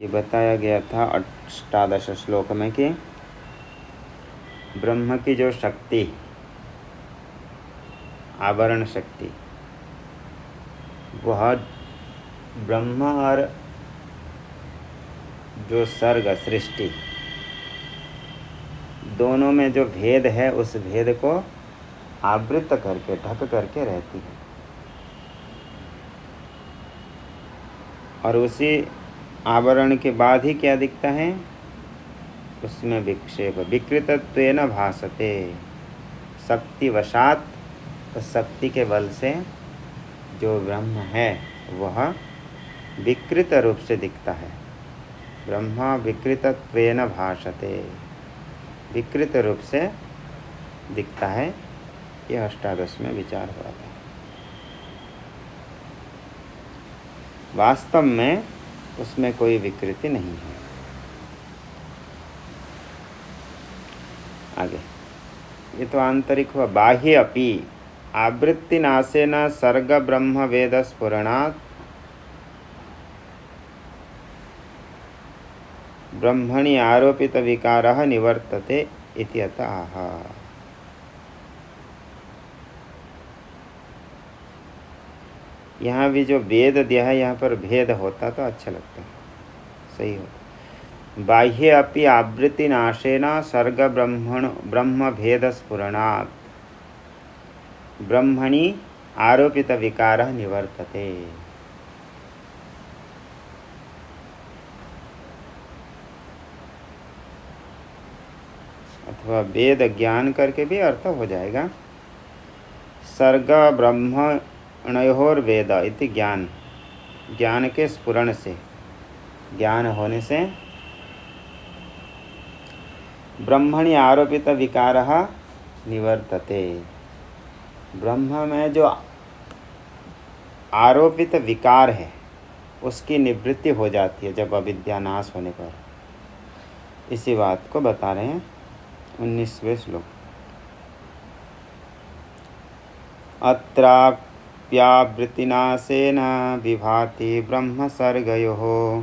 ये बताया गया था अष्टादश श्लोक में कि ब्रह्म की जो शक्ति, आवरण शक्ति, वह ब्रह्म और जो सर्ग सृष्टि दोनों में जो भेद है उस भेद को आवृत करके ढक करके रहती है। और उसी आवरण के बाद ही क्या दिखता है, उसमें विक्षेप विकृतत्वेन भासते, शक्तिवशात उस शक्ति के बल से जो ब्रह्म है वह विकृत रूप से दिखता है। ब्रह्म विकृतत्वेन भासते, विकृत रूप से दिखता है। यह अष्टादश में विचार हुआ था। वास्तव में उसमें कोई विकृति नहीं है। आगे ये तो आंतरिक हुआ। बाह्य अपि आवृत्ति नाशेन सर्ग ब्रह्म वेद स्फुरणात् ब्रह्मणि आरोपित विकारः निवर्तते इति अतः। यहाँ भी जो वेद दिया है, यहाँ पर भेद होता तो अच्छा लगता, सही होता। बाह्य अपि आवृत्ति नाशेन सर्ग ब्रह्म भेद स्फुरणात् ब्रह्मणि आरोपित विकारः निवर्तते। अथवा वेद ज्ञान करके भी अर्थ हो जाएगा। सर्ग ब्रह्मणयोर वेद इति ज्ञान, ज्ञान के स्फुरण से, ज्ञान होने से ब्रह्मणि आरोपित विकारः निवर्तते। ब्रह्म में जो आरोपित विकार है उसकी निवृत्ति हो जाती है जब अविद्या नाश होने पर। इसी बात को बता रहे हैं 19वें श्लोक। अत्राप्यावृत्तिनाशेन विभाति ब्रह्म सर्गयोः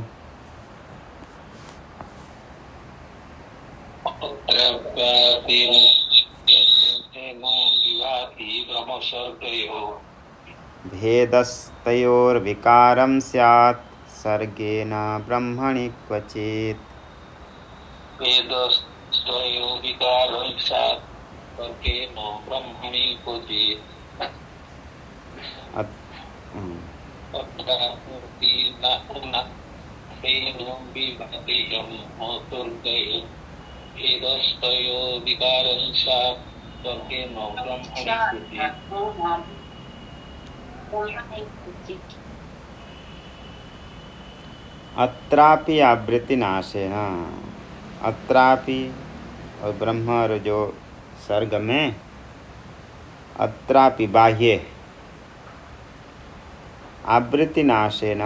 भेदस्तयोर्विकारं स्यात् सर्गेण ब्रह्मणि क्वचित्। भेदस्तयोर्विकारं स्यात् सर्गेण ब्रह्मणि क्वचित्। अत्रापि आवृत्ति नाशेन, अत्रापि और ब्रह्म और जो सर्ग में, अत्रापि बाह्य आवृत्ति नाशेन,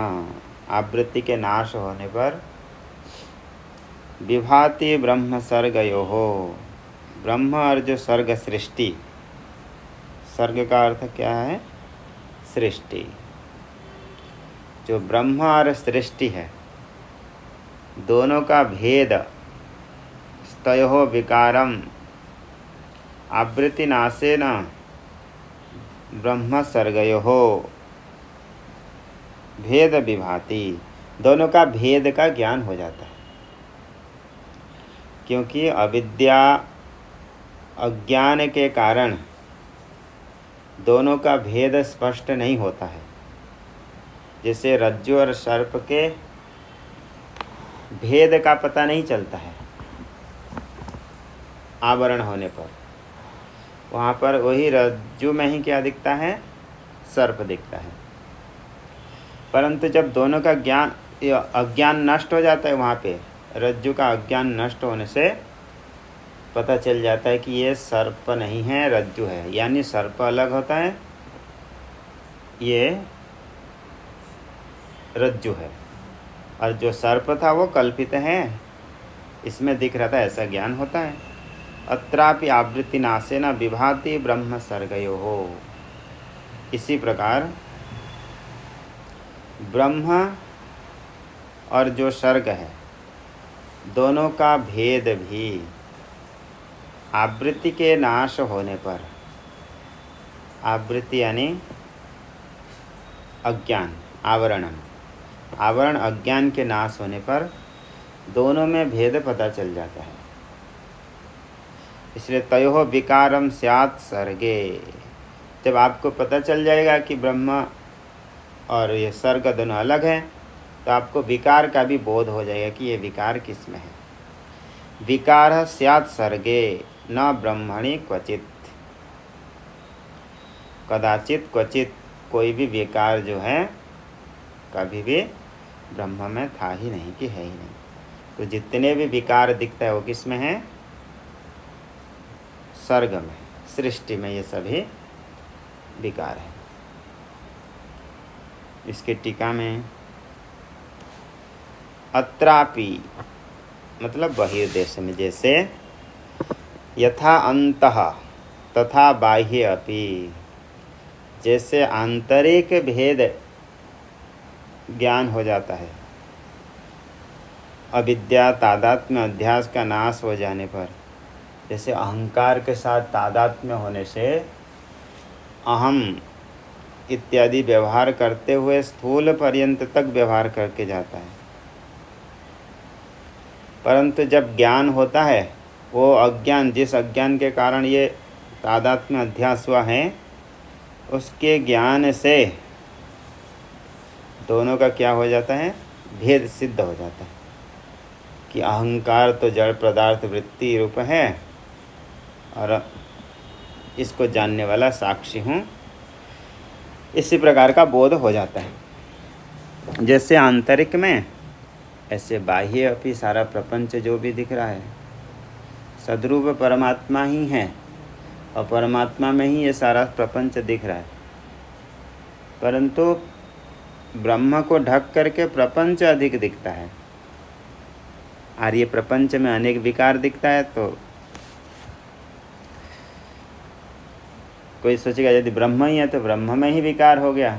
आवृत्ति के नाश होने पर विभाति ब्रह्म सर्गयोः, ब्रह्म और जो सर्ग सृष्टि, सर्ग का अर्थ क्या है, सृष्टि, जो ब्रह्म और सृष्टि है दोनों का भेद, स्तयोः विकारम आवृत्ति नाशेन ब्रह्म सर्गयोः भेद विभाति, दोनों का भेद का ज्ञान हो जाता है। क्योंकि अविद्या अज्ञान के कारण दोनों का भेद स्पष्ट नहीं होता है। जैसे रज्जु और सर्प के भेद का पता नहीं चलता है आवरण होने पर, वहाँ पर वही रज्जु में ही क्या दिखता है, सर्प दिखता है। परंतु जब दोनों का ज्ञान, अज्ञान नष्ट हो जाता है, वहाँ पे रज्जु का अज्ञान नष्ट होने से पता चल जाता है कि ये सर्प नहीं है, रज्जु है। यानी सर्प अलग होता है, ये रज्जु है, और जो सर्प था वो कल्पित है, इसमें दिख रहा था, ऐसा ज्ञान होता है। अत्रापि आवृत्ति नाशेन विभाति ब्रह्म सर्गयोः। इसी प्रकार ब्रह्म और जो सर्ग है, दोनों का भेद भी आवृत्ति के नाश होने पर, आवृत्ति यानी अज्ञान, आवरण अज्ञान के नाश होने पर दोनों में भेद पता चल जाता है। इसलिए तयोः विकारम स्यात् सर्गे, जब आपको पता चल जाएगा कि ब्रह्म और ये सर्ग दोनों अलग हैं, तो आपको विकार का भी बोध हो जाएगा कि ये विकार किस में है। विकार स्यात् सर्गे न ब्रह्मणि क्वचित, कदाचित क्वचित कोई भी विकार जो है कभी भी ब्रह्म में था ही नहीं कि है ही नहीं। तो जितने भी विकार दिखता है वो किस में है? सर्ग में, सृष्टि में ये सभी विकार है। इसके टीका में अत्रापि मतलब बहिर्देश में, जैसे यथा अंतः तथा बाह्य अपि, जैसे आंतरिक भेद ज्ञान हो जाता है, अविद्या तादात्म्य अध्यास का नाश हो जाने पर, जैसे अहंकार के साथ तादात्म्य होने से अहम इत्यादि व्यवहार करते हुए स्थूल पर्यंत तक व्यवहार करके जाता है। परंतु जब ज्ञान होता है, वो अज्ञान, जिस अज्ञान के कारण ये तादात्म्य अध्यास हुआ है, उसके ज्ञान से दोनों का क्या हो जाता है? भेद सिद्ध हो जाता है कि अहंकार तो जड़ पदार्थ वृत्ति रूप है और इसको जानने वाला साक्षी हूँ, इसी प्रकार का बोध हो जाता है। जैसे आंतरिक में, ऐसे बाह्य अपनी सारा प्रपंच जो भी दिख रहा है सद्रूप परमात्मा ही है, और परमात्मा में ही ये सारा प्रपंच दिख रहा है। परंतु ब्रह्म को ढक करके प्रपंच अधिक दिखता है, और ये प्रपंच में अनेक विकार दिखता है। तो कोई सोचेगा यदि ब्रह्म ही है तो ब्रह्म में ही विकार हो गया,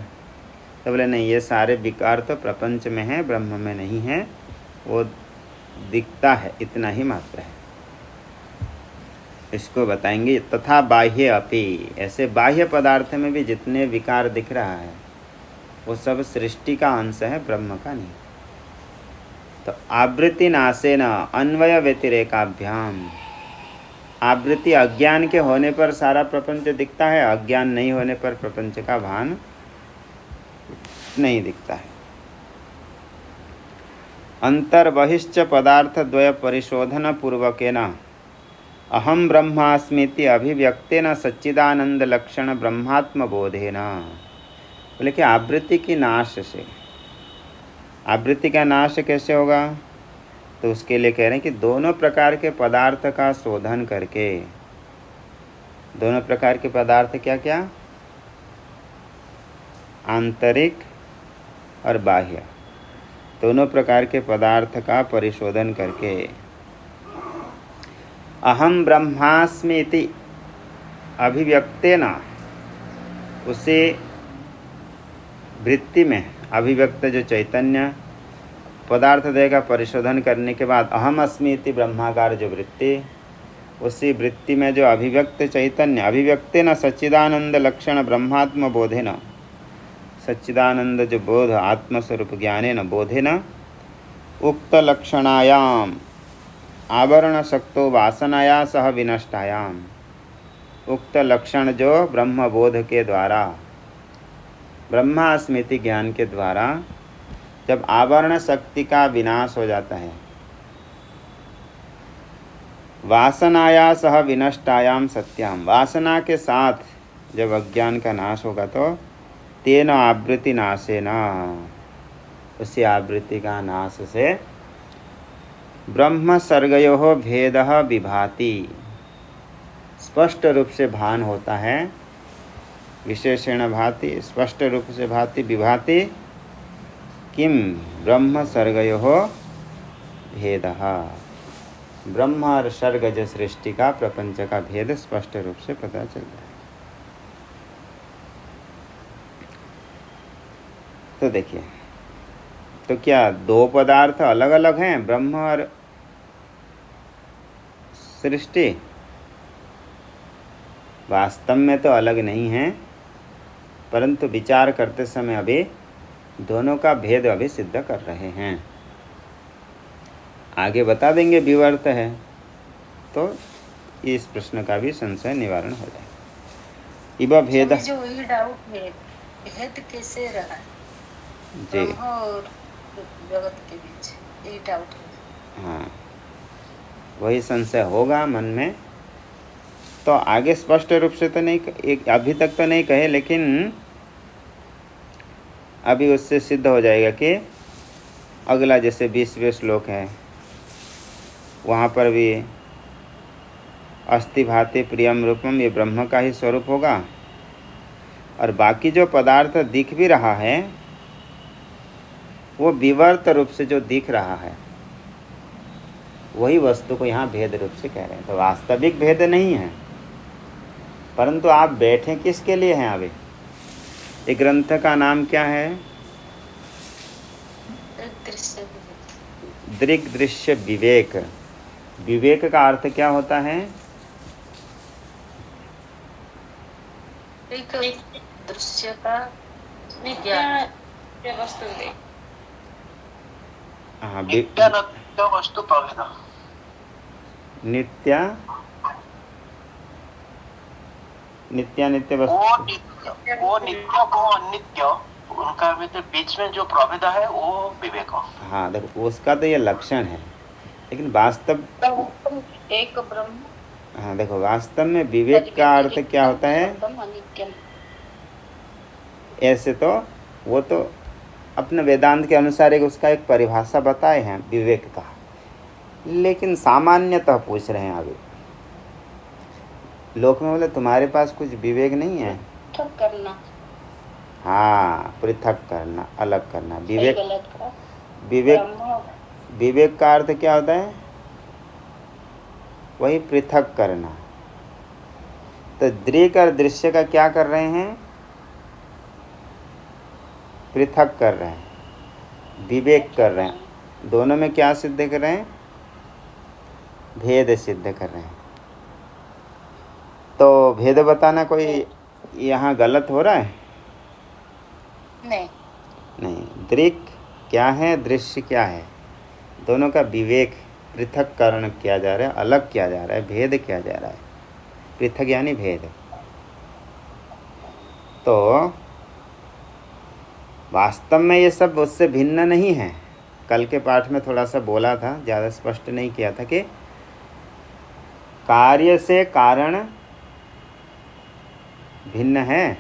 तो बोले नहीं, ये सारे विकार तो प्रपंच में है, ब्रह्म में नहीं है, वो दिखता है, इतना ही मात्र है। इसको बताएंगे। तथा बाह्य अपि, ऐसे बाह्य पदार्थ में भी जितने विकार दिख रहा है वो सब सृष्टि का अंश है, ब्रह्म का नहीं। तो आवृत्ति नाशेन अन्वय व्यतिरेकाभ्याम, आवृत्ति अज्ञान के होने पर सारा प्रपंच दिखता है, अज्ञान नहीं होने पर प्रपंच का भान नहीं दिखता है। अंतर्बहिश्च पदार्थ द्वय परिशोधन पूर्वकेन अहम ब्रह्मास्मीति अभिव्यक्तेन सच्चिदानंद लक्षण ब्रह्मात्म बोधेन। बोले कि आवृत्ति की नाश से, आवृत्ति का नाश कैसे होगा? तो उसके लिए कह रहे हैं कि दोनों प्रकार के पदार्थ का शोधन करके, दोनों प्रकार के पदार्थ क्या क्या? आंतरिक और बाह्य, दोनों प्रकार के पदार्थ का परिशोधन करके अहम ब्रह्मास्मि इति अभिव्यक्तेन, उसे वृत्ति में अभिव्यक्त जो चैतन्य पदार्थ देगा, परिशोधन करने के बाद अहम अस्मि इति ब्रह्माकार जो वृत्ति, उसी वृत्ति में जो अभिव्यक्त चैतन्य, अभिव्यक्तेन सच्चिदानंद लक्षण ब्रह्मात्म बोधेन, सच्चिदानंद जो बोध आत्मस्वरूप ज्ञानेन बोधेन उक्त लक्षणायाम आवरण शक्तो वासनाया सह विनष्टायाम, उक्त लक्षण जो ब्रह्म बोध के द्वारा, ब्रह्मास्मृति ज्ञान के द्वारा जब आवरण शक्ति का विनाश हो जाता है, वासनाया सह विनष्टायाम सत्याम, वासना के साथ जब अज्ञान का नाश होगा तो तेन आवृत्ति नाशेन, उसी आवृत्ति का नाश से ब्रह्म सर्गयोः भेदः विभाति, स्पष्ट रूप से भान होता है, विशेषण भाति, स्पष्ट रूप से भाति, विभाति किम ब्रह्म सर्गयोः भेदः, ब्रह्म और सर्ग जो सृष्टि का प्रपंच का भेद स्पष्ट रूप से पता चलता है। तो देखिए तो क्या दो पदार्थ अलग अलग हैं, ब्रह्म और सृष्टि? वास्तव में तो अलग नहीं हैं, परंतु विचार करते समय अभी दोनों का भेद अभी सिद्ध कर रहे हैं। आगे बता देंगे विवर्त है, तो इस प्रश्न का भी संशय निवारण हो जाएगा। इब भेद जो वही डाउट है, भेद कैसे रहा जी, ब्रह्म और जगत के बीच, यही डाउट है। हाँ, वही संशय होगा मन में। तो आगे स्पष्ट रूप से तो नहीं, एक अभी तक तो नहीं कहे, लेकिन अभी उससे सिद्ध हो जाएगा कि अगला जैसे 20वें श्लोक है, वहाँ पर भी अस्ति भाति प्रियम रूपम, ये ब्रह्म का ही स्वरूप होगा। और बाकी जो पदार्थ दिख भी रहा है वो विवर्त रूप से जो दिख रहा है वही वस्तु को यहाँ भेद रूप से कह रहे हैं। तो वास्तविक भेद नहीं है, परंतु आप बैठे किसके लिए हैं? अभी ये ग्रंथ का नाम क्या है? दृक् दृश्य विवेक। विवेक का अर्थ क्या होता है? एक दृश्य का विज्ञान वस्तु है। हाँ, नित्य वस्तु प्रभेद। नित्य नित्य वस्तु, वो नित्य को अनित्य, उनका भी तो बीच में जो प्रभेद है वो विवेक। हाँ देखो, उसका तो ये लक्षण है, लेकिन वास्तव एक ब्रह्म। हाँ देखो, वास्तव में विवेक का अर्थ क्या होता है? ऐसे तो वो तो अपने वेदांत के अनुसार एक उसका एक परिभाषा बताए हैं विवेक का, लेकिन सामान्यतः पूछ रहे हैं अभी लोक में, बोले तुम्हारे पास कुछ विवेक नहीं है? पृथक करना। हाँ, पृथक करना, अलग करना। विवेक विवेक विवेक का अर्थ क्या होता है? वही पृथक करना। तो दृक् और दृश्य का क्या कर रहे हैं? पृथक कर रहे हैं, विवेक कर रहे हैं। दोनों में क्या सिद्ध कर रहे हैं? भेद सिद्ध कर रहे हैं। तो भेद बताना कोई यहाँ गलत हो रहा है? नहीं। दृक् क्या है, दृश्य क्या है, दोनों का विवेक, पृथककरण किया जा रहा है, अलग किया जा रहा है, भेद किया जा रहा है। पृथक यानी भेद। तो वास्तव में ये सब उससे भिन्न नहीं है। कल के पाठ में थोड़ा सा बोला था, ज़्यादा स्पष्ट नहीं किया था, कि कार्य से कारण भिन्न है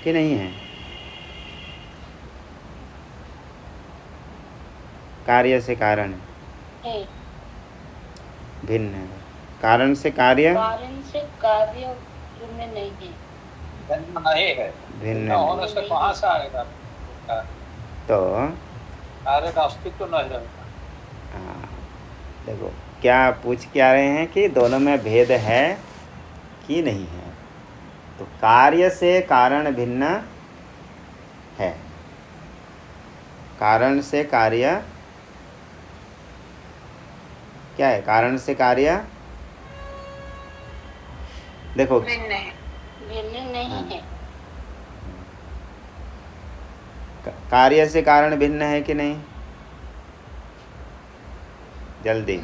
कि नहीं है? कार्य से कारण भिन्न है। कारण से कार्य भिन्न नहीं है। भिन्न होने से कहाँ से आएगा? तो कार्य का अस्तित्व नहीं रहेगा। हाँ, देखो क्या पूछ क्या रहे हैं कि दोनों में भेद है कि नहीं है। तो कार्य से कारण भिन्न है। कारण से कार्य क्या है? कारण से कार्य देखो भिन्न नहीं है। कार्य से कारण भिन्न है कि नहीं? जल्दी,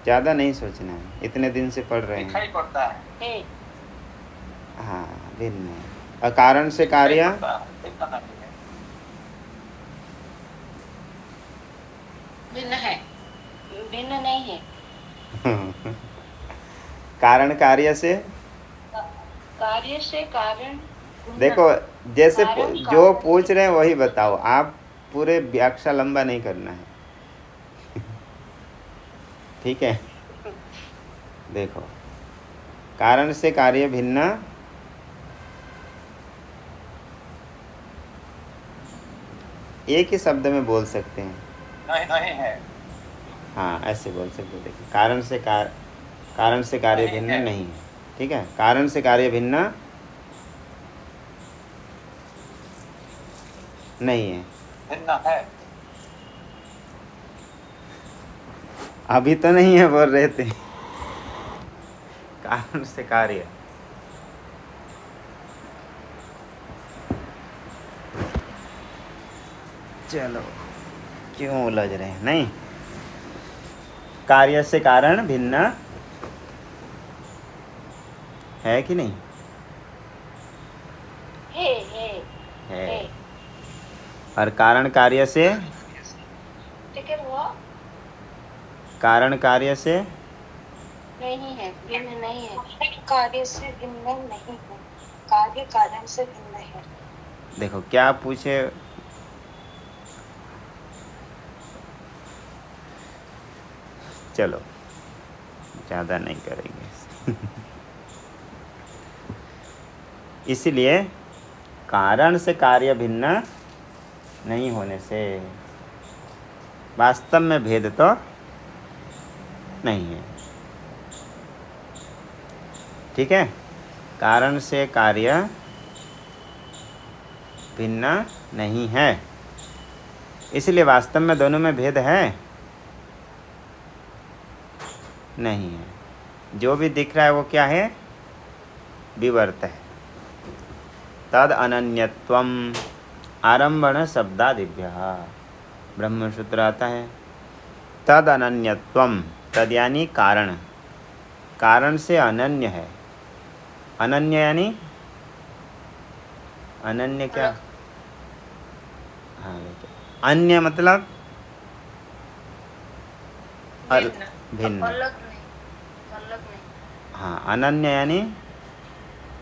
ज़्यादा नहीं सोचना है, इतने दिन से पढ़ रहे हैं। दिखाई पड़ता है। हाँ, भिन्न है। और कारण से कार्य भिन्न है, भिन्न नहीं है। कारण कार्य से कारण देखो, जैसे जो पूछ रहे हैं वही बताओ, आप पूरे व्याख्या लंबा नहीं करना है। ठीक है? देखो, कारण से कार्य भिन्न एक ही शब्द में बोल सकते हैं। नहीं है। हाँ, ऐसे बोल सकते हैं। देखिए, कारण से कार्य भिन्न नहीं है। ठीक है? कारण से कार्य भिन्न नहीं है। भिन्न है। अभी तो नहीं है बोल रहे थे। कारण से कार्य। चलो क्यों उलझ रहे हैं? नहीं, कार्य से कारण भिन्न है कि नहीं? है। और कारण कार्य से, ठीक है वो कारण कार्य से नहीं है, भिन्न नहीं है। कार्य से भिन्न नहीं है, कार्य कारण से भिन्न है। देखो क्या पूछे, चलो ज़्यादा नहीं करेंगे। इसलिए कारण से कार्य भिन्न नहीं होने से वास्तव में भेद तो नहीं है। ठीक है, कारण से कार्य भिन्न नहीं है, इसलिए वास्तव में दोनों में भेद है नहीं है। जो भी दिख रहा है वो क्या है? विवर्त है। तद अनन्यत्वम आरंभण शब्दादिभ्यः ब्रह्मसूत्र आता है। तद अनन्यत्वम, तद यानी कारण, कारण से अनन्य है। अनन्य यानी अनन्य क्या? हाँ, अन्य मतलब भिन्न। अलग नहीं। हाँ, अनन्य यानी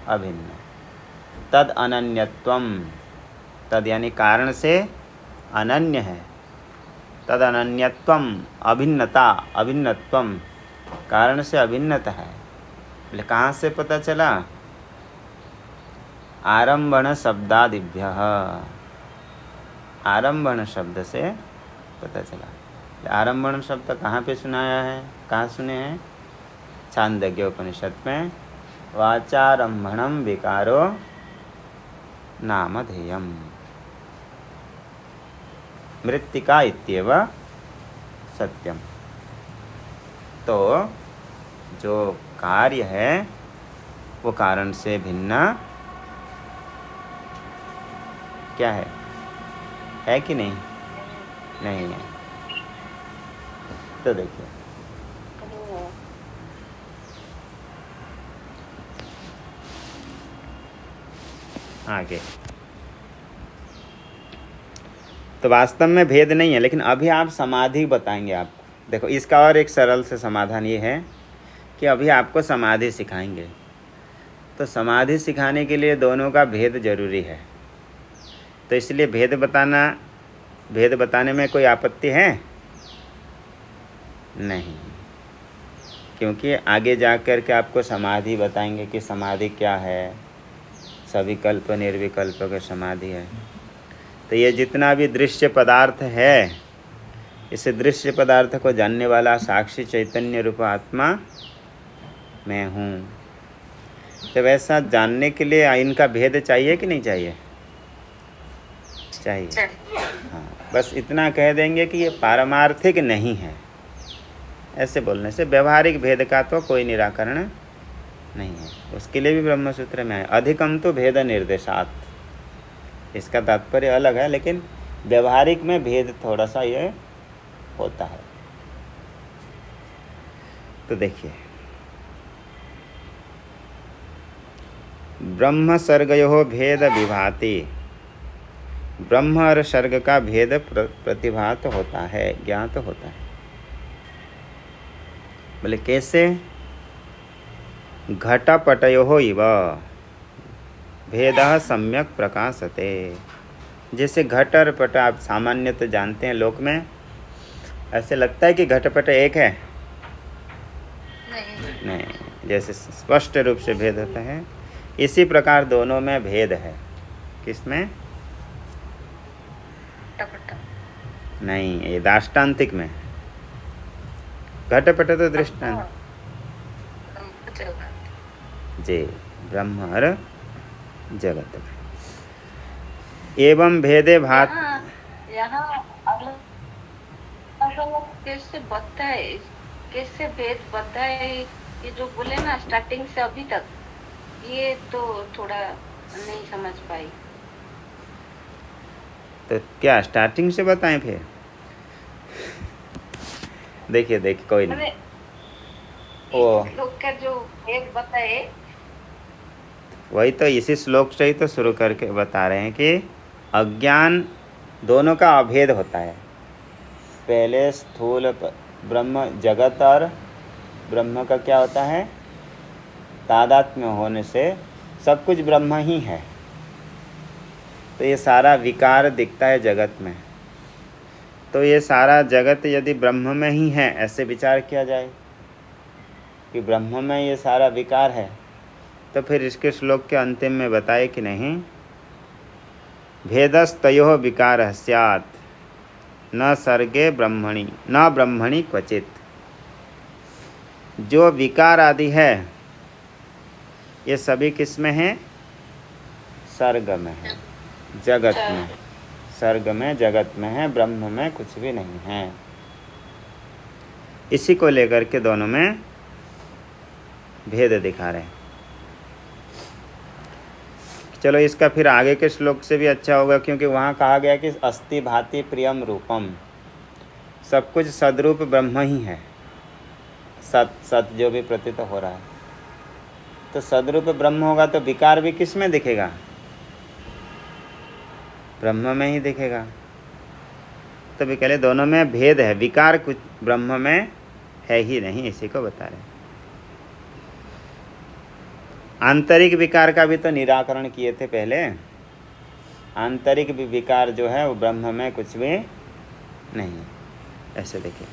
अभिन्न। तद अनन्यत्वम, तद यानी कारण से अनन्य है। तद अनन्यत्वम अभिन्नता, अभिन्नत्वम कारण से अभिन्नता है। बोले कहाँ से पता चला? आरंभण शब्दादिभ्यः, आरंभण शब्द से पता चला। आरंभण शब्द कहाँ पे सुनाया है? कहाँ सुने हैं? छांदोग्य उपनिषद में वाचारंभणम विकारो नामधेयम मृत्तिका इत्येव सत्यम। तो जो कार्य है वो कारण से भिन्न क्या है कि नहीं? नहीं है। तो देखिए आगे, तो वास्तव में भेद नहीं है, लेकिन अभी आप समाधि बताएंगे आपको। देखो इसका और एक सरल से समाधान ये है कि अभी आपको समाधि सिखाएंगे, तो समाधि सिखाने के लिए दोनों का भेद जरूरी है। तो इसलिए भेद बताने में कोई आपत्ति है नहीं, क्योंकि आगे जा कर के आपको समाधि बताएंगे कि समाधि क्या है। सविकल्प निर्विकल्प का समाधि है। तो ये जितना भी दृश्य पदार्थ है, इस दृश्य पदार्थ को जानने वाला साक्षी चैतन्य रूप आत्मा मैं हूँ। तो वैसा जानने के लिए इनका भेद चाहिए कि नहीं चाहिए? चाहिए। हाँ, बस इतना कह देंगे कि ये पारमार्थिक नहीं है। ऐसे बोलने से व्यवहारिक भेद का तो कोई निराकरण नहीं है। उसके लिए भी ब्रह्मसूत्र में है अधिकम तो भेद निर्देशात, इसका तात्पर्य अलग है, लेकिन व्यवहारिक में भेद थोड़ा सा ये होता है। तो देखिए, ब्रह्म सर्गयो भेद विभाति, ब्रह्म और सर्ग का भेद प्रतिभात होता है, ज्ञात होता है। बोले कैसे? घटपटयो इव भेदः सम्यक प्रकाशते। जैसे घट और पट आप सामान्य तो जानते हैं, लोक में ऐसे लगता है कि घटपट एक है, नहीं, जैसे स्पष्ट रूप से भेद होता है, इसी प्रकार दोनों में भेद है। किसमें? नहीं, ये दाष्टान्तिक में। घटपट तो दृष्टांत जी, ब्रह्म और जगत में। एवं भेदे भात यहाँ अलग अलग कैसे बताए, कैसे भेद बताए, ये जो बोले ना स्टार्टिंग से अभी तक, ये तो थोड़ा नहीं समझ पाई। तो क्या स्टार्टिंग से बताएं फिर? देखिए कोई नहीं, ओ लोग का जो भेद बताए, वही तो इसी श्लोक से ही तो शुरू करके बता रहे हैं कि अज्ञान दोनों का अभेद होता है। पहले स्थूल ब्रह्म जगत और ब्रह्म का क्या होता है, तादात्म्य होने से सब कुछ ब्रह्म ही है। तो ये सारा विकार दिखता है जगत में, तो ये सारा जगत यदि ब्रह्म में ही है, ऐसे विचार किया जाए कि ब्रह्म में ये सारा विकार है, तो फिर इसके श्लोक के अंतिम में बताए कि नहीं, भेदस्तयोः विकारः स्यात् न सर्गे ब्रह्मणि न ब्रह्मणि क्वचित। जो विकार आदि है ये सभी किस में है, सर्ग में है, जगत में। सर्ग में जगत में है, ब्रह्म में कुछ भी नहीं है। इसी को लेकर के दोनों में भेद दिखा रहे हैं। चलो इसका फिर आगे के श्लोक से भी अच्छा होगा, क्योंकि वहाँ कहा गया कि अस्ति भाति प्रियम रूपम, सब कुछ सदरूप ब्रह्म ही है। सत जो भी प्रतीत हो रहा है, तो सदरूप ब्रह्म होगा तो विकार भी किस में दिखेगा, ब्रह्म में ही दिखेगा। तो भी कहले दोनों में भेद है, विकार कुछ ब्रह्म में है ही नहीं, इसी को बता रहे। आंतरिक विकार का भी तो निराकरण किए थे पहले। आंतरिक विकार जो है वो ब्रह्म में कुछ भी नहीं। ऐसे देखिए,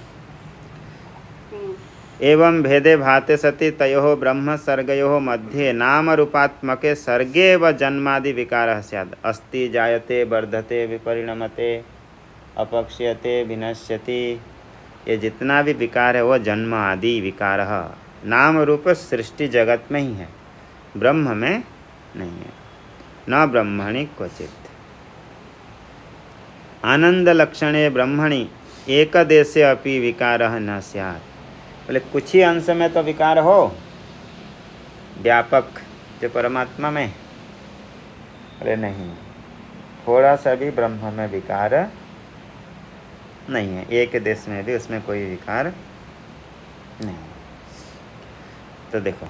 एवं भेदे भाते सति तयोः ब्रह्म सर्गयोः मध्ये नाम रूपात्मके सर्गे व जन्मादि विकारः स्यात्। अस्ति जायते वर्धते विपरिणमते अपक्ष्यते विनश्यति, ये जितना भी विकार है वो जन्म आदि विकारः नाम रूप सृष्टि जगत में ही है, ब्रह्म में नहीं है। न ब्रह्मणि क्वचित। आनंद लक्षणे ब्रह्मणि एकदेशे अपि विकारः न स्यात्। बोले कुछ ही अंश में तो विकार हो, व्यापक जो परमात्मा में, अरे नहीं, थोड़ा सा भी ब्रह्म में विकार नहीं है, एक देश में भी उसमें कोई विकार नहीं। तो देखो,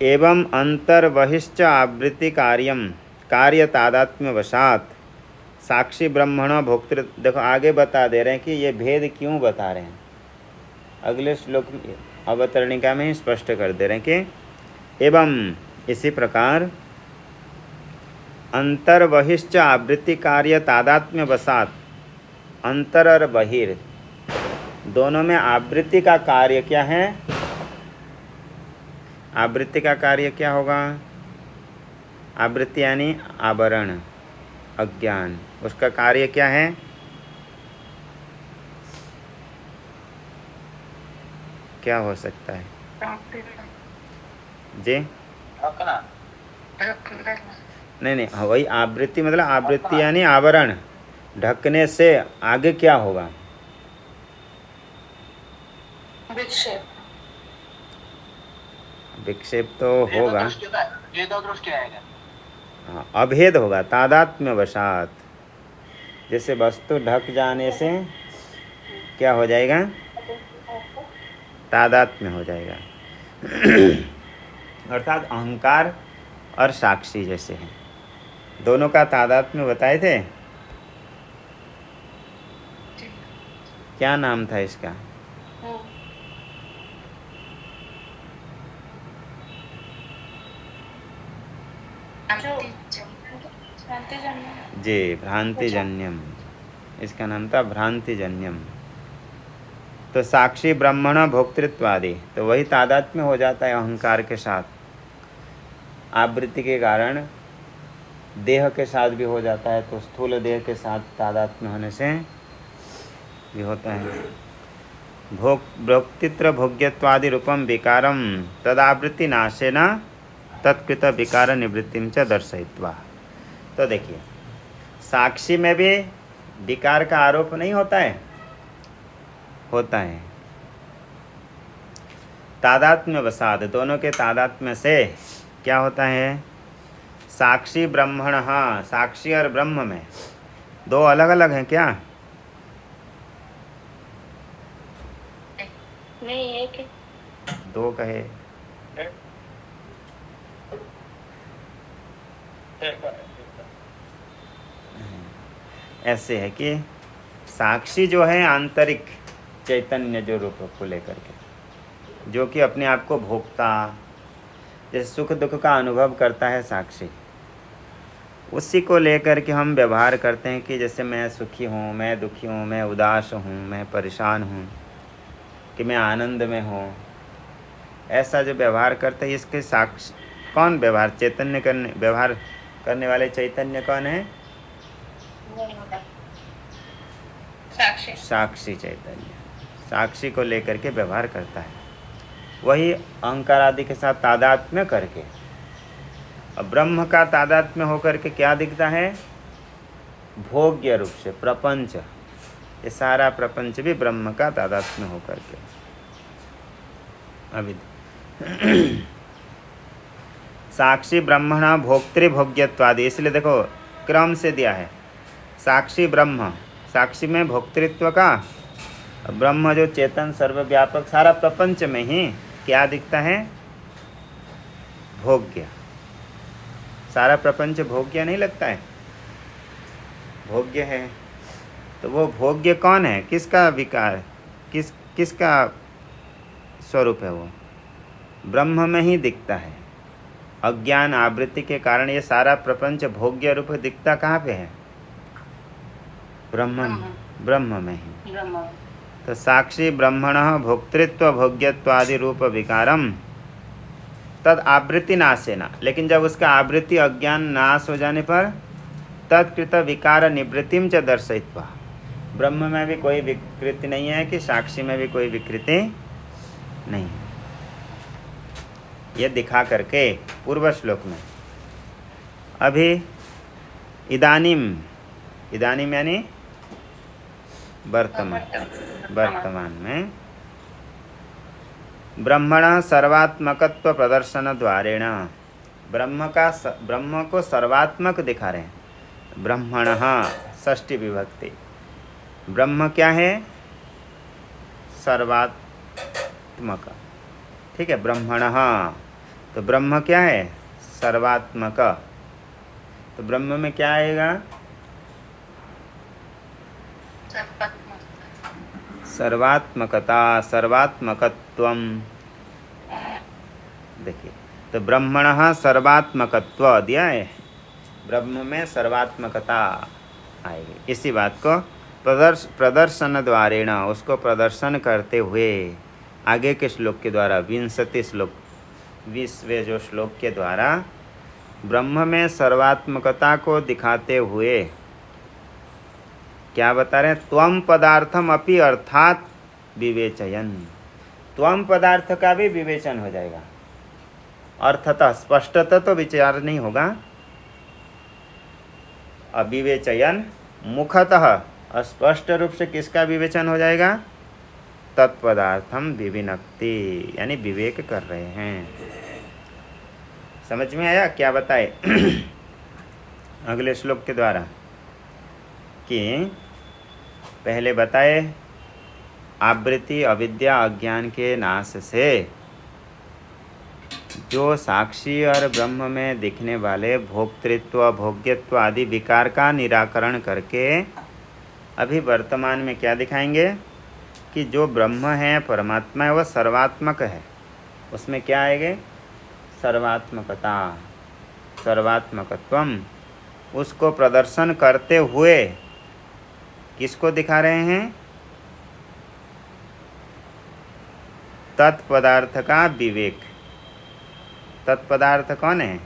एवं अंतर्बहिश्च आवृत्ति कार्यम कार्य तादात्म्य वशात साक्षी ब्रह्मण भोक्तृ। देखो आगे बता दे रहे हैं कि ये भेद क्यों बता रहे हैं, अगले श्लोक अवतरणिका में ही स्पष्ट कर दे रहे हैं कि एवं इसी प्रकार अंतर्बहिश्च आवृत्ति कार्य तादात्म्य वशात, अंतर और बहिर दोनों में आवृत्ति का कार्य क्या है, आवृत्ति का कार्य क्या होगा, आवृत्ति यानी आवरण, अज्ञान, उसका कार्य क्या है, क्या हो सकता है जी? नहीं, वही आवृत्ति मतलब आवृत्ति यानी आवरण, ढकने से आगे क्या होगा, विक्षेप तो होगा, हाँ, अभेद होगा, तादात्म्य वशात। जैसे वस्तु ढक जाने से क्या हो जाएगा, तादात्म्य हो जाएगा। अर्थात अहंकार और साक्षी जैसे हैं, दोनों का तादात्म्य बताए थे। क्या नाम था इसका, जी भ्रांतिजन्यम, इसका नाम था भ्रांतिजन्यम। तो साक्षी ब्रह्मण भोक्तृत्वादि, तो वही तादात्म्य हो जाता है अहंकार के साथ, आवृत्ति के कारण देह के साथ भी हो जाता है, तो स्थूल देह के साथ तादात्म्य होने से भी होता है। भोक्तृत्व भोग्यत्वादि रूपम विकारम तदावृत्ति नाशेन तत्कृत विकार निवृत्तिम च दर्शयित्वा। तो देखिए साक्षी में भी विकार का आरोप नहीं होता है, होता है। तादात्म्य वसाद, दोनों के तादात्म्य से क्या होता है? साक्षी ब्रह्मण, हाँ साक्षी और ब्रह्म में दो अलग अलग हैं क्या? नहीं, एक है। दो कहे। ऐसे है कि साक्षी जो है आंतरिक चैतन्य जो रूप को लेकर के, जो कि अपने आप को भोगता, जैसे सुख दुख का अनुभव करता है साक्षी, उसी को लेकर के हम व्यवहार करते हैं कि जैसे मैं सुखी हूँ, मैं दुखी हूँ, मैं उदास हूँ, मैं परेशान हूँ, कि मैं आनंद में हूँ। ऐसा जो व्यवहार करते हैं इसके साक्षी कौन व्यवहार चैतन्य करने व्यवहार करने वाले चैतन्य कौन है? साक्षी। साक्षी चैतन्य साक्षी को लेकर के व्यवहार करता है, वही अहंकार आदि के साथ तादात्म्य करके। अब ब्रह्म का तादात्म्य होकर के क्या दिखता है? भोग्य रूप से प्रपंच, ये सारा प्रपंच भी ब्रह्म का तादात्म्य होकर के। अभी साक्षी ब्रह्मण भोक्तृभोग्यत्वादि, इसलिए देखो क्रम से दिया है। साक्षी ब्रह्म, साक्षी में भोक्तृत्व का, ब्रह्म जो चेतन सर्वव्यापक सारा प्रपंच में ही क्या दिखता है? भोग्य। सारा प्रपंच भोग्य नहीं लगता है? भोग्य है। तो वो भोग्य कौन है? किसका विकार, किसका स्वरूप है? वो ब्रह्म में ही दिखता है। अज्ञान आवृत्ति के कारण ये सारा प्रपंच भोग्य रूप दिखता कहाँ पे है? ब्रह्म में ही। तो साक्षी ब्रह्मण भोक्तृत्व भोग्यत्वादि रूप विकारम तद आवृत्ति नाशेना, लेकिन जब उसका आवृत्ति अज्ञान नाश हो जाने पर तत्कृत विकार निवृत्तिम च दर्शयित्वा, ब्रह्म में भी कोई विकृति नहीं है कि साक्षी में भी कोई विकृति नहीं है, यह दिखा करके पूर्व श्लोक में। अभी इदानीम, इदानीम यानी वर्तमान में ब्रह्मण सर्वात्मकत्व प्रदर्शन द्वारेण, ब्रह्म को सर्वात्मक दिखा रहे हैं। ब्रह्मण षष्ठी विभक्ति, ब्रह्म क्या है? सर्वात्मक, ठीक है। ब्रह्मण, तो ब्रह्म क्या है? सर्वात्मक। तो ब्रह्म में क्या आएगा? सर्वात्मकता, सर्वात्मकत्वम। देखिए, तो ब्रह्मण सर्वात्मकत्व दिया है, ब्रह्म में सर्वात्मकता आएगी। इसी बात को प्रदर्शन द्वारेण, उसको प्रदर्शन करते हुए आगे के श्लोक के द्वारा, 20 श्लोक, 20वें जो श्लोक के द्वारा ब्रह्म में सर्वात्मकता को दिखाते हुए क्या बता रहे हैं? त्वम पदार्थम अपि अर्थात विवेचयन, त्वम पदार्थ का भी विवेचन हो जाएगा। अर्थतः, स्पष्टतः तो विचार नहीं होगा। अविवेचयन मुखतः, स्पष्ट रूप से किसका विवेचन हो जाएगा? तत्पदार्थम विविनक्ति, यानी विवेक कर रहे हैं। समझ में आया क्या बताए? अगले श्लोक के द्वारा कि पहले बताए आवृत्ति अविद्या अज्ञान के नाश से जो साक्षी और ब्रह्म में दिखने वाले भोक्तृत्व भोग्यत्व आदि विकार का निराकरण करके अभी वर्तमान में क्या दिखाएंगे? कि जो ब्रह्म है, परमात्मा है, वह सर्वात्मक है। उसमें क्या आएंगे? सर्वात्मकता, सर्वात्मकत्वम। उसको प्रदर्शन करते हुए किसको दिखा रहे हैं? तत्पदार्थ का विवेक। तत्पदार्थ कौन है?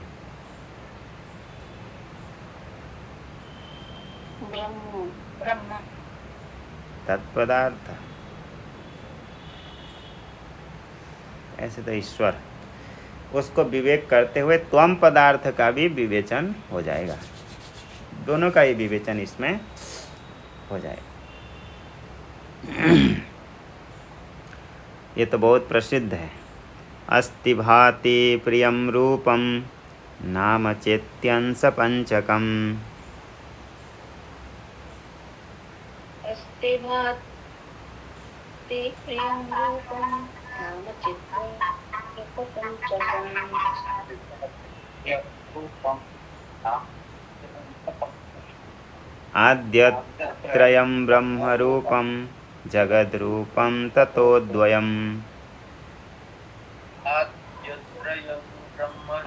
ब्रह्म। तत्पदार्थ, ऐसे तो ईश्वर। उसको विवेक करते हुए त्वम पदार्थ का भी विवेचन हो जाएगा। दोनों का ही विवेचन इसमें हो जाए। ये तो बहुत प्रसिद्ध है। अस्ति भाति प्रियं रूपम नाम चेत्यंस पंचकम। अस्ति भाति प्रियं रूपं नाम चित्तं आद्यत्रयं ब्रह्मरूपं जगद्रूपं ततोद्वयम्।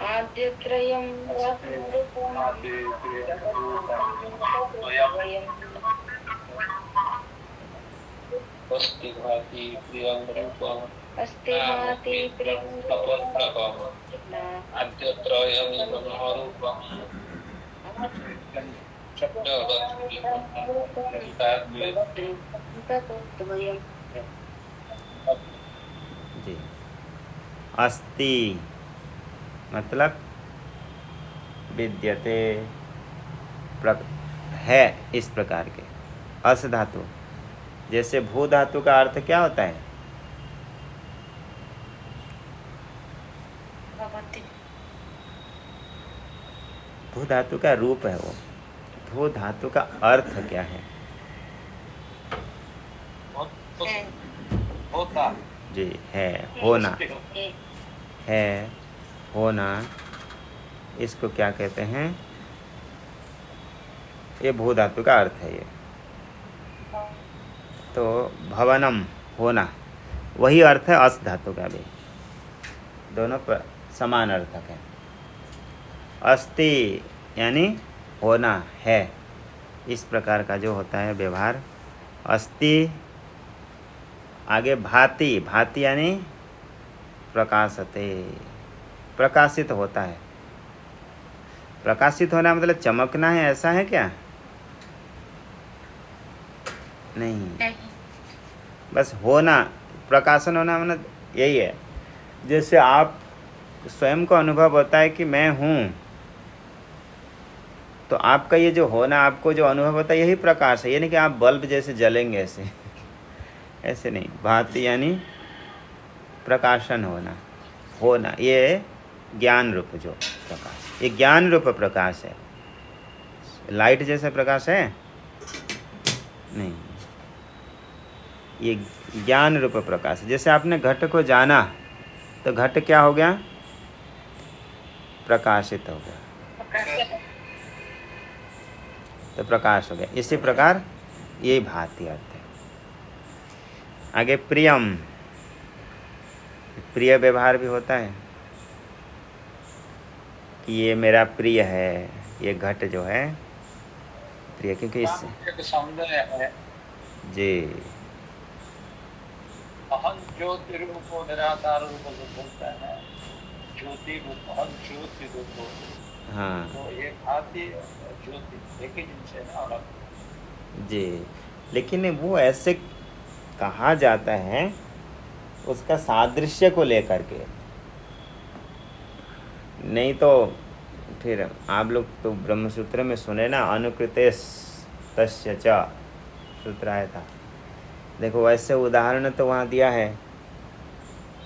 आद्यत्रयं अस्ति भाति प्रियं रूपं अस्ति भाति प्रियं ततोद्वयम् आद्यत्रयं ब्रह्मरूपं ततोद्वयम्। जी। अस्ति मतलब विद्यते, है इस प्रकार के। अस धातु, जैसे भू धातु का अर्थ क्या होता है? भू धातु का रूप है वो। भू धातु का अर्थ क्या है? होता जी, है, होना। है, होना, इसको क्या कहते हैं? ये भू धातु का अर्थ है ये। तो भवनम, होना, वही अर्थ है अस धातु का भी। दोनों पर समान अर्थक है। अस्ति यानी होना, है, इस प्रकार का जो होता है व्यवहार। अस्ति, आगे भाति, भाति यानी प्रकाशते, प्रकाशित होता है। प्रकाशित होना मतलब चमकना है, ऐसा है क्या? नहीं, बस होना, प्रकाशन होना मतलब यही है। जैसे आप स्वयं को अनुभव होता है कि मैं हूँ, तो आपका ये जो होना, आपको जो अनुभव होता है, यही प्रकाश है। ये नहीं कि आप बल्ब जैसे जलेंगे ऐसे ऐसे नहीं। भाति यानी प्रकाशन होना, होना, ये ज्ञान रूप जो प्रकाश, ये ज्ञान रूप प्रकाश है। लाइट जैसा प्रकाश है नहीं, ये ज्ञान रूप प्रकाश है। जैसे आपने घट को जाना तो घट क्या हो गया? प्रकाशित हो गया, तो प्रकाश हो गया। इसी प्रकार ये भाति अर्थ है। आगे प्रियम, प्रिय व्यवहार भी होता है कि ये मेरा प्रिय है, ये घट जो है प्रिय, क्योंकि इससे सौंदर्य है। जी, अहम ज्योति रूप को निराकार रूप को बोलता है, ज्योति रूप, अहम ज्योति रूप को। हाँ तो ये भाति ज्योति एक ही जिनसे अलग। जी, लेकिन वो ऐसे कहा जाता है उसका सादृश्य को लेकर के, नहीं तो फिर आप लोग तो ब्रह्मसूत्र में सुने ना, अनुकृतेश तस्य च सूत्र आया था। देखो वैसे उदाहरण तो वहाँ दिया है।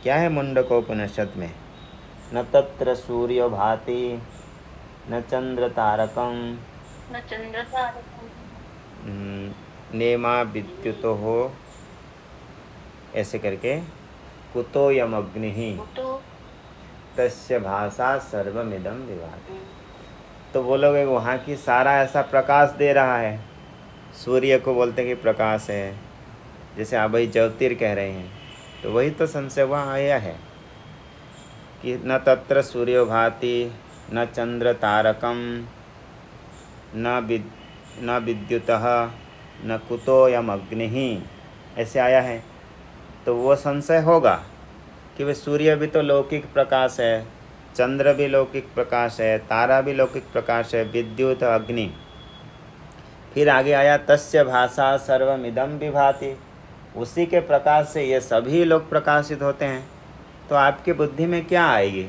क्या है मुंडकोपनिषद में? न तत्र सूर्यो भाति न चंद्र तारकम न चंद्र तारकम नेमा विद्युतो हो, ऐसे करके कुतोयम अग्नि तो तस्य भाषा सर्वमिदं विभाति। तो बोलोगे वहाँ की सारा ऐसा प्रकाश दे रहा है, सूर्य को बोलते हैं कि प्रकाश है, जैसे आप वही ज्योतिर कह रहे हैं, तो वही तो संशय वहाँ आया है कि न तत्र सूर्यो भाति न चंद्र तारकम न विद्युतः न कुतोयम अग्नि, ऐसे आया है। तो वो संशय होगा कि वे सूर्य भी तो लौकिक प्रकाश है, चंद्र भी लौकिक प्रकाश है, तारा भी लौकिक प्रकाश है, विद्युत अग्नि। फिर आगे आया तस्य भाषा सर्वमिदं विभाति, उसी के प्रकाश से ये सभी लोग प्रकाशित होते हैं। तो आपकी बुद्धि में क्या आएगी?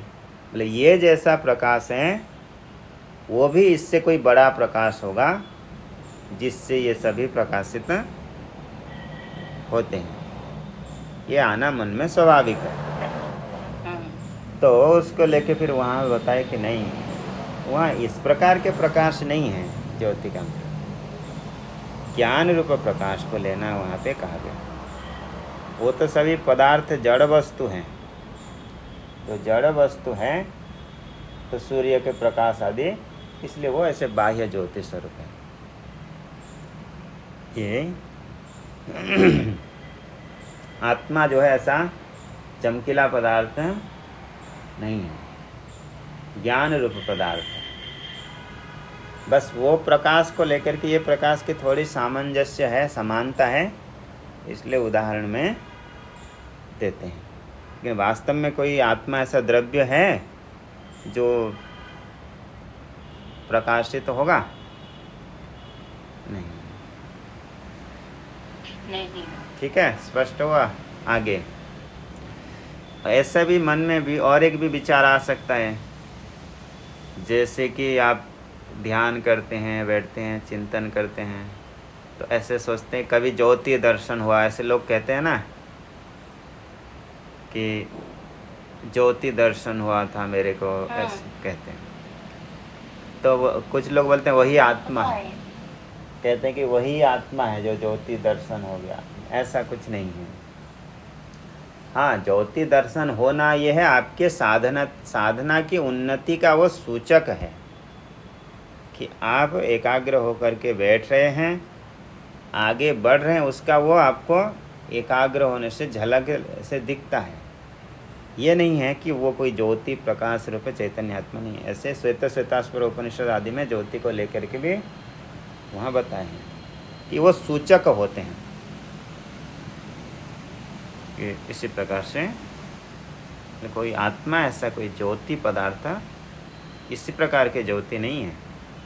बोले ये जैसा प्रकाश है वो भी इससे कोई बड़ा प्रकाश होगा जिससे ये सभी प्रकाशित होते हैं। ये आना मन में स्वाभाविक है। तो उसको लेके फिर वहाँ बताए कि नहीं, वहाँ इस प्रकार के प्रकाश नहीं है ज्योति का, ज्ञान रूप प्रकाश को लेना वहाँ पे कहा गया। वो तो सभी पदार्थ जड़ वस्तु हैं, तो जड़ वस्तु हैं तो सूर्य के प्रकाश आदि, इसलिए वो ऐसे बाह्य ज्योति स्वरूप है। ये आत्मा जो है ऐसा चमकीला पदार्थ नहीं है, ज्ञान रूप पदार्थ है। बस वो प्रकाश को लेकर के, ये प्रकाश की थोड़ी सामंजस्य है, समानता है, इसलिए उदाहरण में देते हैं। लेकिन वास्तव में कोई आत्मा ऐसा द्रव्य है जो प्रकाशित होगा? नहीं। ठीक है, स्पष्ट हुआ? आगे ऐसा भी मन में भी और एक भी विचार आ सकता है, जैसे कि आप ध्यान करते हैं, बैठते हैं, चिंतन करते हैं, तो ऐसे सोचते हैं कभी ज्योति दर्शन हुआ, ऐसे लोग कहते हैं ना कि ज्योति दर्शन हुआ था मेरे को, ऐसे कहते हैं। तो कुछ लोग बोलते हैं वही आत्मा है, कहते हैं कि वही आत्मा है जो ज्योति दर्शन हो गया। ऐसा कुछ नहीं है। हाँ, ज्योति दर्शन होना ये है आपके साधना की उन्नति का वो सूचक है कि आप एकाग्र होकर के बैठ रहे हैं, आगे बढ़ रहे हैं, उसका वो आपको एकाग्र होने से झलक से दिखता है। ये नहीं है कि वो कोई ज्योति प्रकाश रूप चैतन्य आत्मा नहीं है। ऐसे श्वेताश्वर उपनिषद आदि में ज्योति को लेकर के भी वहाँ बताए हैं कि वो सूचक होते हैं। कि इसी प्रकार से कोई आत्मा ऐसा कोई ज्योति पदार्थ इसी प्रकार के ज्योति नहीं है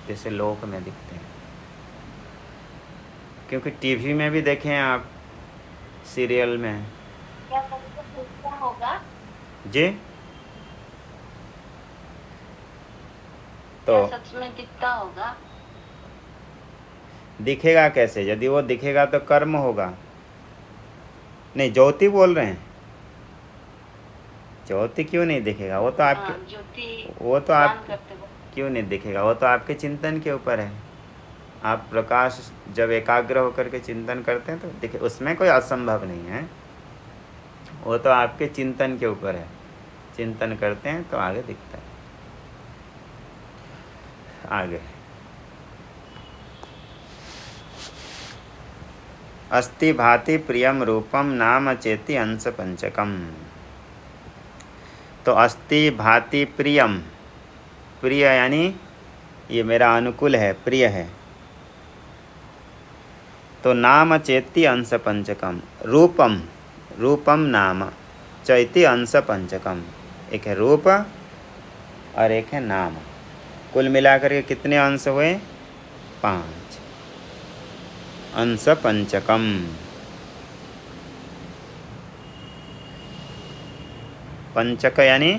जैसे लोक में दिखते हैं। क्योंकि टीवी में भी देखें आप, सीरियल में, क्या दिखता होगा? जी, तो सच में दिखता होगा? दिखेगा कैसे? यदि वो दिखेगा तो कर्म होगा। नहीं, ज्योति बोल रहे हैं, ज्योति क्यों नहीं दिखेगा? वो तो आपके, वो तो आप क्यों नहीं दिखेगा? वो तो आपके चिंतन के ऊपर है। आप प्रकाश जब एकाग्र होकर के चिंतन करते हैं तो देखिए, उसमें कोई असंभव नहीं है, वो तो आपके चिंतन के ऊपर है। चिंतन करते हैं तो आगे दिखता है। आगे अस्ति भाति प्रियम रूपम नाम चेति अंश पंचकम। तो अस्ति भाति प्रियम, प्रिय यानी ये मेरा अनुकूल है, प्रिय है। तो नाम चेति अंश पंचकम, रूपम, रूपम नाम, चैति अंश पंचकम। एक है रूप और एक है नाम। कुल मिलाकर के कितने अंश हुए? 5 अंश पंचकम। पंचक यानी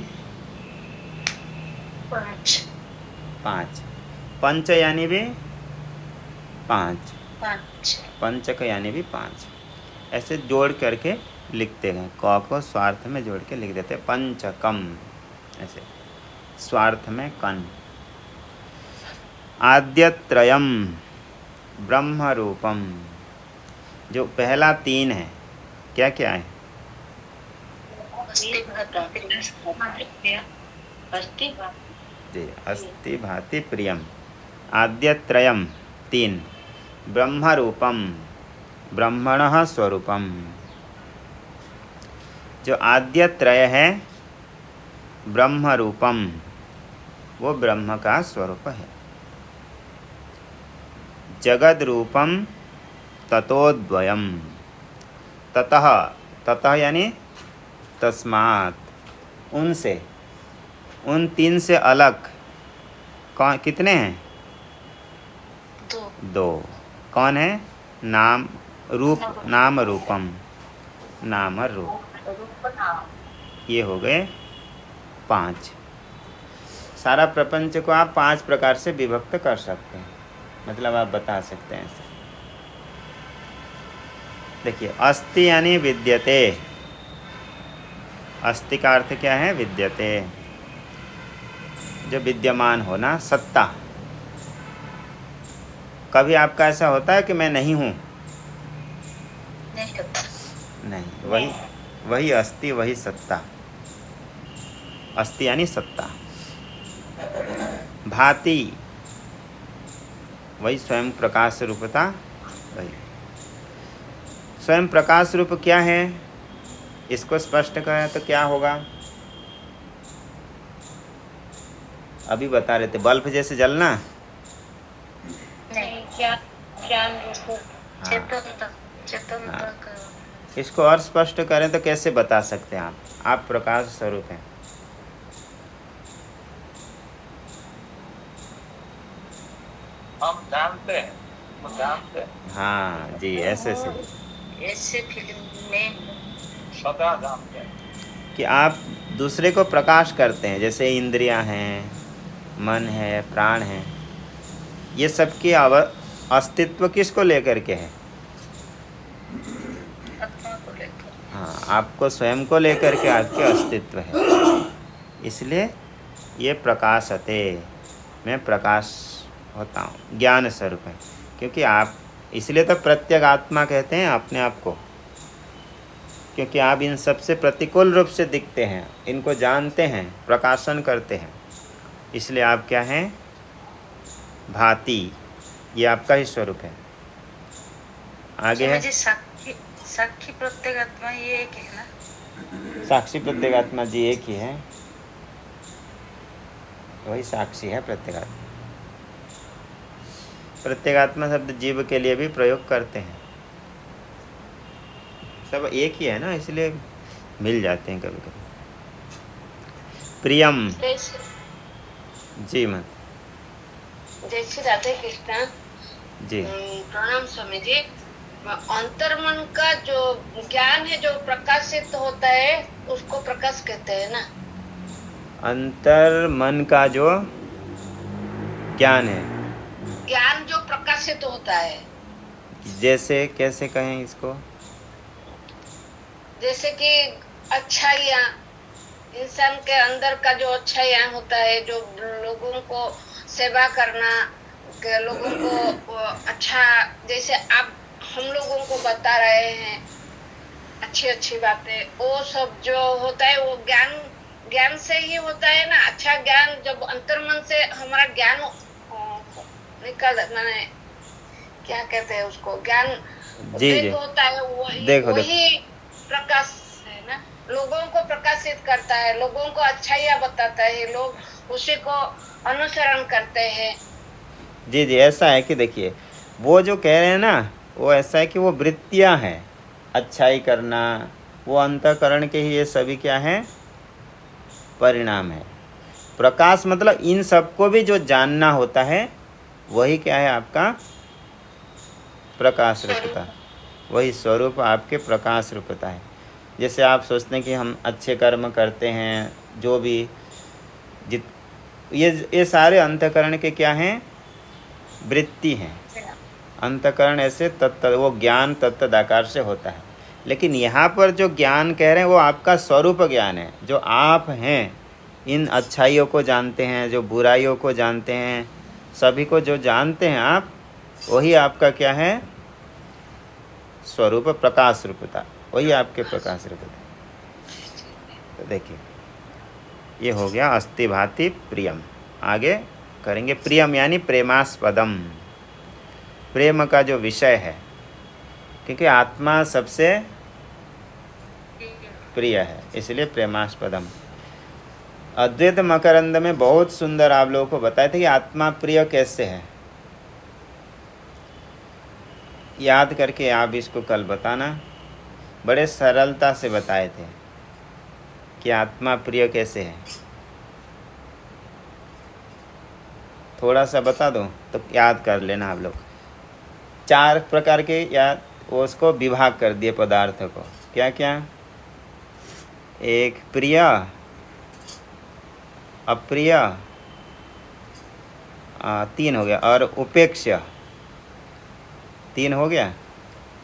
5, पंच यानी भी 5, पंचक यानी भी 5। ऐसे जोड़ करके लिखते हैं, क को स्वार्थ में जोड़ के लिख देते हैं पंचकम, ऐसे स्वार्थ में कन। आद्यत्रयम ब्रह्म रूपम, जो पहला 3 है, क्या क्या है? जी, अस्ति भाति प्रियम। आद्यत्रयम 3, ब्रह्म रूपम, ब्रह्मणः स्वरूपम। जो आद्य त्रय है ब्रह्म रूपम, वो ब्रह्म का स्वरूप है। जगद रूपम ततोद्वयम, ततः, ततः यानी तस्मात्, उनसे, उन 3 से अलग कौन, कितने हैं? 2। कौन है? नाम रूप, नाम रूपम, नाम रूप, ये हो गए 5। सारा प्रपंच को आप 5 प्रकार से विभक्त कर सकते हैं, मतलब आप बता सकते हैं ऐसे। देखिए, अस्ति यानी विद्यते। अस्ति का अर्थ क्या है? विद्यते, जो विद्यमान होना, सत्ता। कभी आपका ऐसा होता है कि मैं नहीं हूँ? नहीं, वही अस्ति, वही सत्ता। अस्ति यानी सत्ता। भाति, वही स्वयं प्रकाश रूपता। वही स्वयं प्रकाश रूप क्या है, इसको स्पष्ट करें तो क्या होगा? अभी बता रहे थे, बल्ब जैसे जलना। नहीं, ज्ञान रूप, चेतनता का। इसको और स्पष्ट करें तो कैसे बता सकते हैं आप प्रकाश स्वरूप हैं। हम जानते हैं, हम जानते हैं, हाँ जी, ऐसे से ऐसे फिल्म में सदा जानते हैं कि आप दूसरे को प्रकाश करते हैं। जैसे इंद्रियां हैं, मन है, प्राण है, ये सब की अस्तित्व किसको लेकर के है? आत्मा को लेकर। हाँ, आपको स्वयं को लेकर के आपके अस्तित्व है। इसलिए ये प्रकाशते, मैं प्रकाश होता हूँ, ज्ञान स्वरूप है। क्योंकि आप, इसलिए तो प्रत्यगात्मा कहते हैं अपने आप को, क्योंकि आप इन सब से प्रतिकूल रूप से दिखते हैं, इनको जानते हैं, प्रकाशन करते हैं। इसलिए आप क्या हैं? भांति, ये आपका ही स्वरूप है। आगे है साक्षी प्रत्यगात्मा, ये एक है ना? साक्षी प्रत्यगात्मा जी एक ही है, वही साक्षी है प्रत्यगात्मा। प्रत्यगात्मा शब्द जीव के लिए भी प्रयोग करते हैं, सब एक ही है ना, इसलिए मिल जाते हैं कभी कभी। प्रियम जी मत जैसे राधे कृष्ण जी। प्रणाम स्वामी जी। अंतर्मन का जो ज्ञान है, जो प्रकाशित होता है, उसको प्रकाश कहते हैं ना? अंतर मन का जो ज्ञान है, ज्ञान जो प्रकाशित होता है, जैसे कैसे कहें इसको? जैसे कि अच्छाइयाँ, इंसान के अंदर का जो अच्छाइयाँ होता है, जो लोगों को सेवा करना, लोगों को अच्छा, जैसे आप हम लोगों को बता रहे हैं अच्छी अच्छी बातें, वो सब जो होता है वो ज्ञान से ही होता है ना। अच्छा ज्ञान जब अंतर्मन से हमारा ज्ञान निकल, मैंने क्या कहते हैं उसको, ज्ञान होता है, वही प्रकाश है ना, लोगों को प्रकाशित करता है, लोगों को अच्छाइयाँ बताता है, लोग उसी को अनुसरण करते हैं। जी जी, ऐसा है कि देखिए, वो जो कह रहे हैं ना, वो ऐसा है कि वो वृत्तियाँ हैं, अच्छाई करना, वो अंतःकरण के ही ये सभी क्या हैं? परिणाम है। प्रकाश मतलब इन सबको भी जो जानना होता है, वही क्या है? आपका प्रकाश रूपता, वही स्वरूप आपके प्रकाश रूपता है। जैसे आप सोचते हैं कि हम अच्छे कर्म करते हैं, जो भी ये सारे अंतःकरण के क्या हैं? वृत्ति हैं। अंतःकरण ऐसे वो ज्ञान तत्तदाकार से होता है। लेकिन यहाँ पर जो ज्ञान कह रहे हैं वो आपका स्वरूप ज्ञान है, जो आप हैं, इन अच्छाइयों को जानते हैं, जो बुराइयों को जानते हैं, सभी को जो जानते हैं आप, वही आपका क्या है? स्वरूप प्रकाश रूपता, वही आपके प्रकाश रूपता। तो देखिए, ये हो गया अस्ति भाति प्रियम। आगे करेंगे प्रियम यानी प्रेमास्पदम, प्रेम का जो विषय है, क्योंकि आत्मा सबसे प्रिय है, इसलिए प्रेमास्पदम। अद्वैत मकरंद में बहुत सुंदर आप लोगों को बताए थे कि आत्मा प्रिय कैसे है। याद करके आप इसको कल बताना, बड़े सरलता से बताए थे कि आत्मा प्रिय कैसे है। थोड़ा सा बता दो तो याद कर लेना आप लोग। 4 प्रकार के याद, वो उसको विभाग कर दिए पदार्थ को। क्या क्या? एक प्रिय, अप्रिय, तीन हो गया, और उपेक्ष्य तीन हो गया।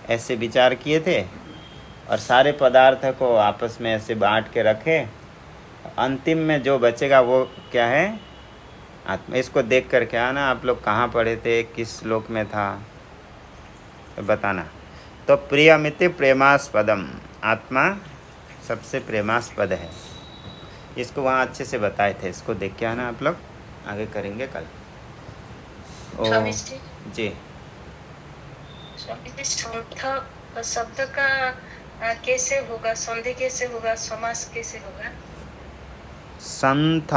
ऐसे विचार किए थे और सारे पदार्थ को आपस में ऐसे बांट के रखे, अंतिम में जो बचेगा वो क्या है? आत्मा। इसको देख कर क्या ना, आप लोग कहाँ पढ़े थे, किस श्लोक में था, तो बताना। तो प्रियमिति प्रेमास्पदम, आत्मा सबसे प्रेमास्पद है। इसको वहाँ अच्छे से बताए थे, इसको देख के आना आप लोग, आगे करेंगे कल। स्वामी जी, जी स्वामी जी, संथ शब्द का कैसे होगा, संधि कैसे होगा, समास कैसे होगा? संथ